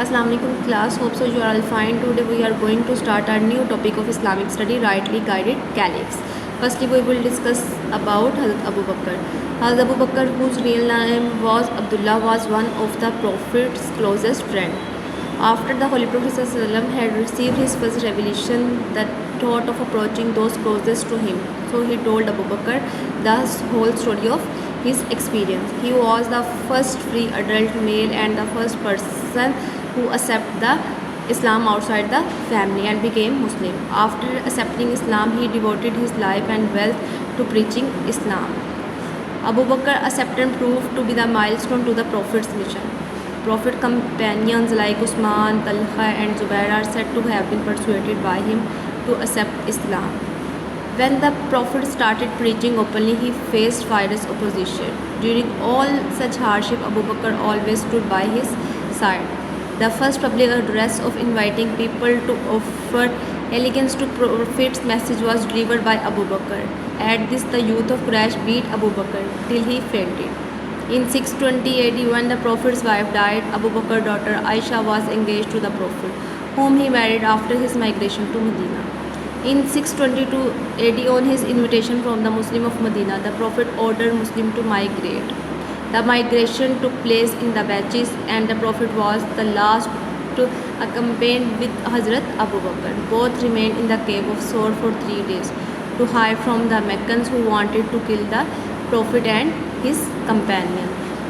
Assalamu alaikum class, hope so you are all fine. Today we are going to start our new topic of Islamic study, rightly guided caliphs. Firstly we will discuss about Hazrat Abu Bakr. Hazrat Abu Bakr, whose real name was Abdullah, was one of the Prophet's closest friends. After the Holy Prophet ﷺ had received his first revelation, the thought of approaching those closest to him. So he told Abu Bakr the whole story of his experience. He was the first free adult male and the first person who accepted the Islam outside the family and became Muslim. After accepting Islam, he devoted his life and wealth to preaching Islam. Abu Bakr acceptance proved to be the milestone to the Prophet's mission. Prophet companions like Usman, Talha and Zubair are said to have been persuaded by him to accept Islam. When the Prophet started preaching openly, he faced fierce opposition. During all such hardship, Abu Bakr always stood by his side. The first public address of inviting people to offer allegiance to Prophet's message was delivered by Abu Bakr. At this, the youth of Quraysh beat Abu Bakr till he fainted. In 620 AD, when the Prophet's wife died, Abu Bakr's daughter Aisha was engaged to the Prophet, whom he married after his migration to Medina. In 622 AD, on his invitation from the Muslim of Medina, the Prophet ordered Muslims to migrate. The migration took place in the batches, and the Prophet was the last to accompany with Hazrat Abu Bakr. Both remained in the cave of Sor for 3 days to hide from the Meccans who wanted to kill the Prophet and his companion.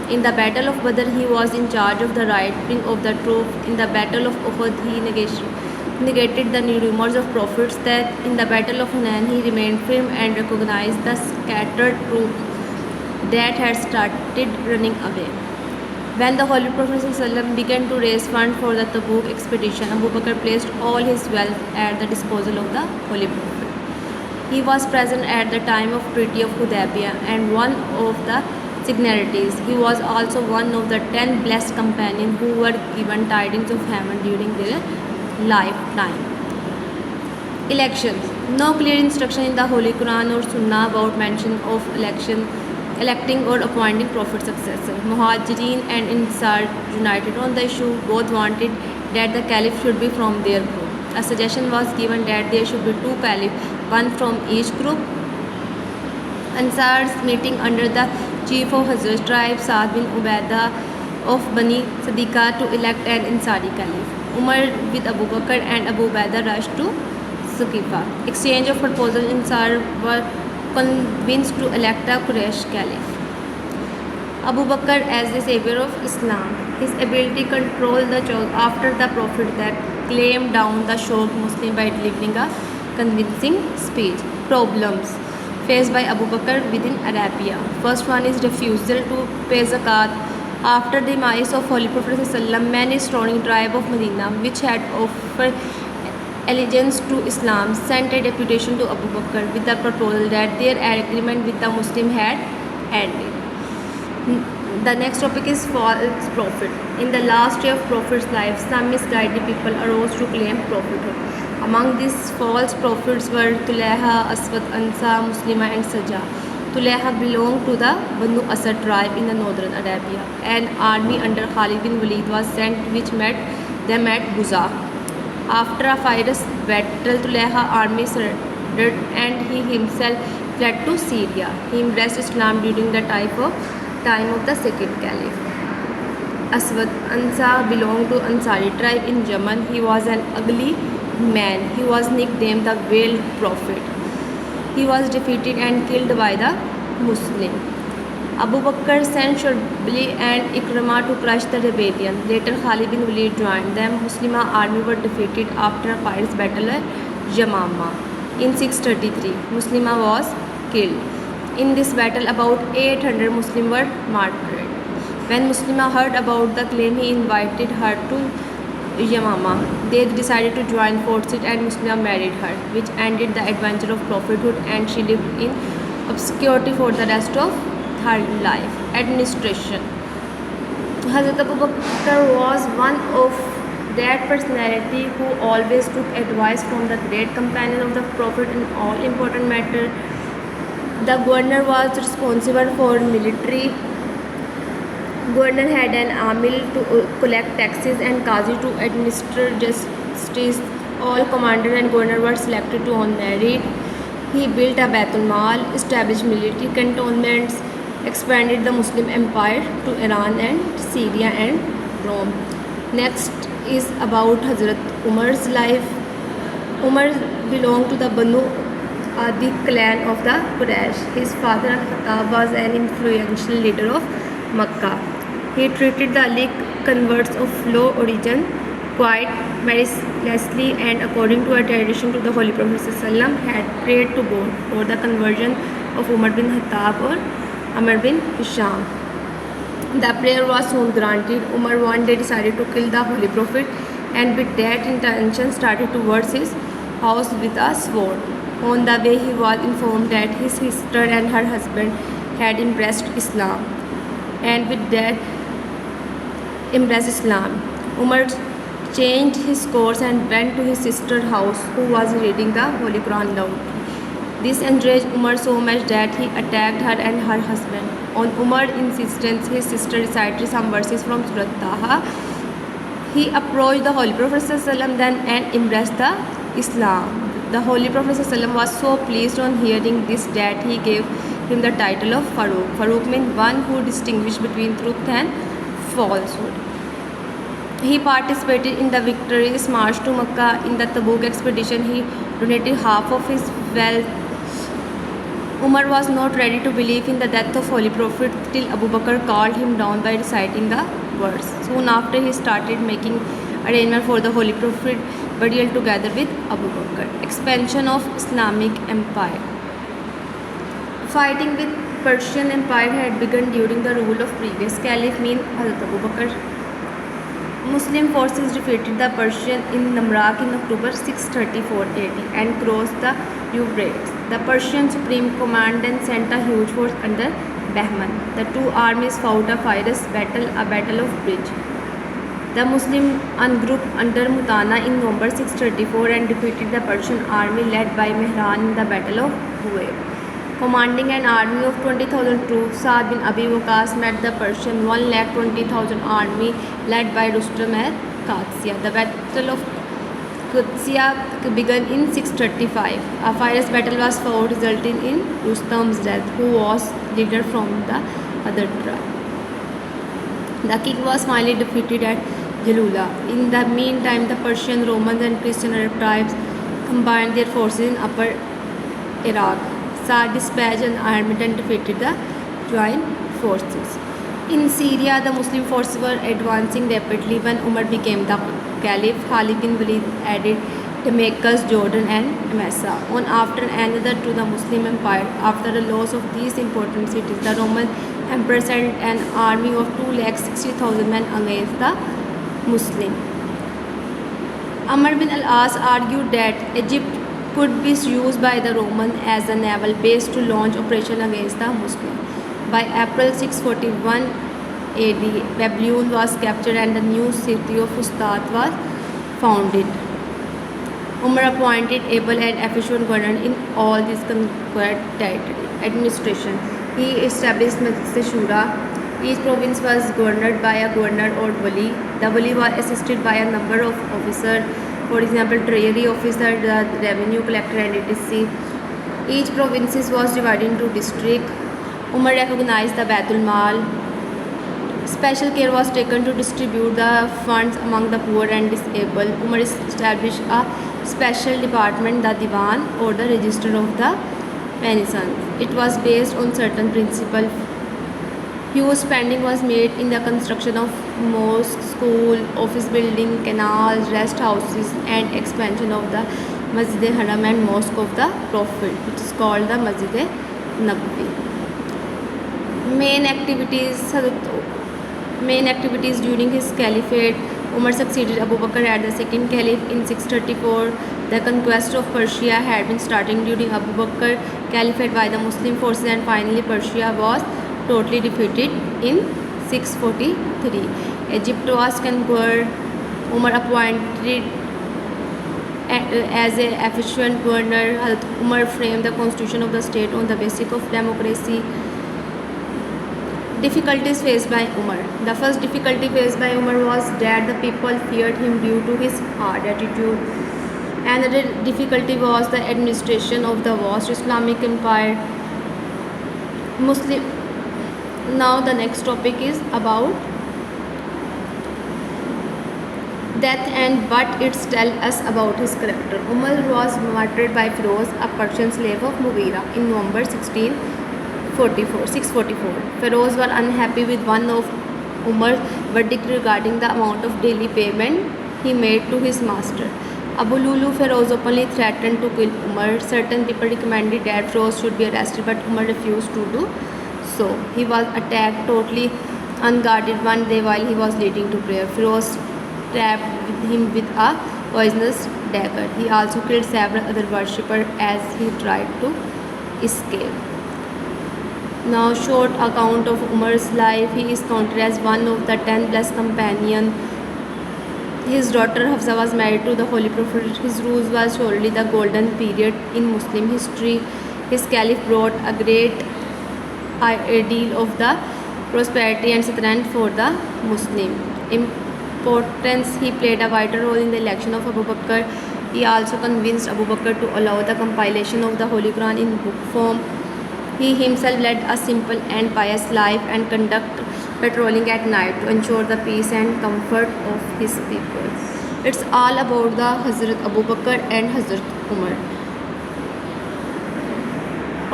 In the Battle of Badr, he was in charge of the right wing of the troop. In the Battle of Uhud, he negated the rumors of Prophet's death. In the Battle of Hunain, he remained firm and recognized the scattered troops that had started running away. When the Holy Prophet ﷺ began to raise funds for the Tabuk expedition, Abu Bakr placed all his wealth at the disposal of the Holy Prophet. He was present at the time of Treaty of Hudaybiyah and one of the signatories. He was also one of the 10 blessed companions who were given tidings of heaven during their lifetime. Elections. No clear instruction in the Holy Quran or Sunnah about mention of electing or appointing Prophet's successor. Muhajirin and Ansar united on the issue. Both wanted that the caliph should be from their group. A suggestion was given that there should be 2 caliphs, one from each group. Ansars meeting under the chief of Hazrat tribe, Saad bin Ubaidah of Bani Sadiqa, to elect an Ansari caliph. Umar with Abu Bakr and Abu Ubaidah rushed to Suqifa. Exchange of proposals. Ansar were convinced to elect a Quraysh caliph. Abu Bakr as the savior of Islam. His ability to control the crowd after the Prophet that clamped down the shocked Muslim by delivering a convincing speech. Problems faced by Abu Bakr within Arabia. First one is refusal to pay zakat. After the demise of Holy Prophet ﷺ, many surrounding tribe of Medina, which had offered allegiance to Islam, sent a deputation to Abu Bakr with the proposal that their agreement with the Muslim had ended. The next topic is false prophet. In the last year of Prophet's life, some misguided people arose to claim prophethood. Among these false prophets were Tulaiha, Aswad, Ansa, Muslima and Sajah. Tulaiha belonged to the Banu Asad tribe in the northern Arabia. An army under Khalid bin Walid was sent which met them at Buza. After a fierce battle, Tulaiha army surrendered and he himself fled to Syria. He embraced Islam during the time of the second caliph. Aswad Ansa belonged to Ansari tribe in Yemen. He was an ugly man. He was nicknamed the Veiled Prophet. He was defeated and killed by the Muslim. Abu Bakr sent Shurahbil and Ikrimah to crush the rebellion. Later Khalid bin Walid joined them. Muslima army were defeated after a fierce battle at Yamama. In 633, Muslima was killed. In this battle, about 800 Muslims were martyred. When Muslima heard about the claim, he invited her to Yamama. They decided to join forces and Muslima married her, which ended the adventure of prophethood, and she lived in obscurity for the rest of her life. Administration. Hazrat Abu Bakr was one of that personality who always took advice from the great companion of the Prophet in all important matters. The governor was responsible for military Governor had an amil to collect taxes and qazi to administer justice. All commander and governor were selected on merit. He built a Baitul Mal, established military cantonments, expanded the Muslim empire to Iran and Syria and Rome. Next is about Hazrat Umar's life. Umar belonged to the Banu Adi clan of the Quraysh. His father Al-Khattab was an influential leader of Makkah. He treated the Ali converts of low origin quite mercilessly, and according to a tradition to the Holy Prophet ﷺ, had prayed to God for the conversion of Umar bin Khattab or Amr bin Hisham. The prayer was soon granted. Umar one day decided to kill the Holy Prophet, and with that intention started towards his house with a sword. On the way, he was informed that his sister and her husband had embraced Islam, and with that embraced Islam. Umar changed his course and went to his sister's house, who was reading the Holy Quran loud. This enraged Umar so much that he attacked her and her husband. On Umar's insistence, his sister recited some verses from Surah Taha. He approached the Holy Prophet ﷺ then and embraced the Islam. The Holy Prophet ﷺ was so pleased on hearing this that he gave him the title of Farooq. Farooq means one who distinguished between truth and falsehood. He participated in the victorious march to Makkah. In the Tabuk expedition, he donated half of his wealth. Umar was not ready to believe in the death of Holy Prophet till Abu Bakr called him down by reciting the verse. Soon after, he started making arrangement for the Holy Prophet burial together with Abu Bakr. Expansion of Islamic Empire. Fighting with Persian Empire had begun during the rule of previous Caliph Hazrat Abu Bakr. Muslim forces defeated the Persian in Namrak in October 634 AD and crossed the Euphrates. The Persian supreme commandant sent a huge force under Bahman. The two armies fought a fierce battle, a battle of bridge. The Muslim ungrouped under Mutana in November 634 and defeated the Persian army led by Mihran in the battle of Huayb. Commanding an army of 20,000 troops, Saad bin Abi Waqas met the Persian 120,000 army led by Rustam at Qadsiya. The Battle of Qadsiya began in 635. A fierce battle was fought, resulting in Rustam's death, who was leader from the other tribe. The king was finally defeated at Jalula. In the meantime, the Persian, Romans, and Christian Arab tribes combined their forces in upper Iraq. Saad dispatched an army and defeated the joint forces. In Syria, the Muslim forces were advancing rapidly when Umar became the caliph. Khalid bin Walid added Damascus, Jordan, and Emesa, one after another to the Muslim empire. After the loss of these important cities, the Roman emperor sent an army of 260,000 men against the Muslim. Amr bin al-As argued that Egypt could be used by the Roman as a naval base to launch operation against the Muslim. By April 641 AD, Babylon was captured and the new city of Fustat was founded. Umar appointed able and efficient governor in all this conquered territory. Administration. He established Majlis Shura. Each province was governed by a governor or wali. The wali was assisted by a number of officers. For example, treasury officer, the revenue collector, and etc. Each province was divided into districts. Umar recognized the Baitul Mal. Special care was taken to distribute the funds among the poor and disabled. Umar established a special department, the Diwan, or the register of the penitents. It was based on certain principles. Huge spending was made in the construction of mosques, school, office building, canals, rest houses, and expansion of the Masjid-e-Haram and Mosque of the Prophet, which is called the Masjid-e-Nabawi. Main activities during his caliphate. Umar succeeded Abu Bakr as the second caliph in 634. The conquest of Persia had been starting during Abu Bakr caliphate by the Muslim forces, and finally Persia was totally defeated in 643. Egypt was conquered. Umar appointed as an efficient governor. Umar framed the constitution of the state on the basis of democracy. Difficulties faced by Umar. The first difficulty faced by Umar was that the people feared him due to his hard attitude. Another difficulty was the administration of the vast Islamic empire. Muslim. Now the next topic is about death and what it tells us about his character. Umar was martyred by Firoz, a Persian slave of Mughira, in November 644. Firoz were unhappy with one of Umar's verdict regarding the amount of daily payment he made to his master. Abu Lulu Firoz openly threatened to kill Umar. Certain people recommended that Firoz should be arrested, but Umar refused to do so. He was attacked totally unguarded one day while he was leading to prayer. Firoz stabbed him with a poisonous dagger. He also killed several other worshippers as he tried to escape. Now, short account of Umar's life. He is counted as one of the 10 blessed companions. His daughter Hafsa was married to the Holy Prophet. His rule was surely the golden period in Muslim history. His caliph brought a great ideal of the prosperity and strength for the Muslim. Importance. He played a vital role in the election of Abu Bakr. He also convinced Abu Bakr to allow the compilation of the Holy Quran in book form. He himself led a simple and pious life and conducted patrolling at night to ensure the peace and comfort of his people. It's all about the Hazrat Abu Bakr and Hazrat Umar.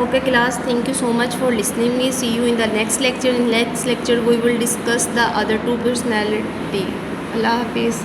Okay class, thank you so much for listening me. See you in the next lecture. In next lecture we will discuss the other two personality. Allah Hafiz.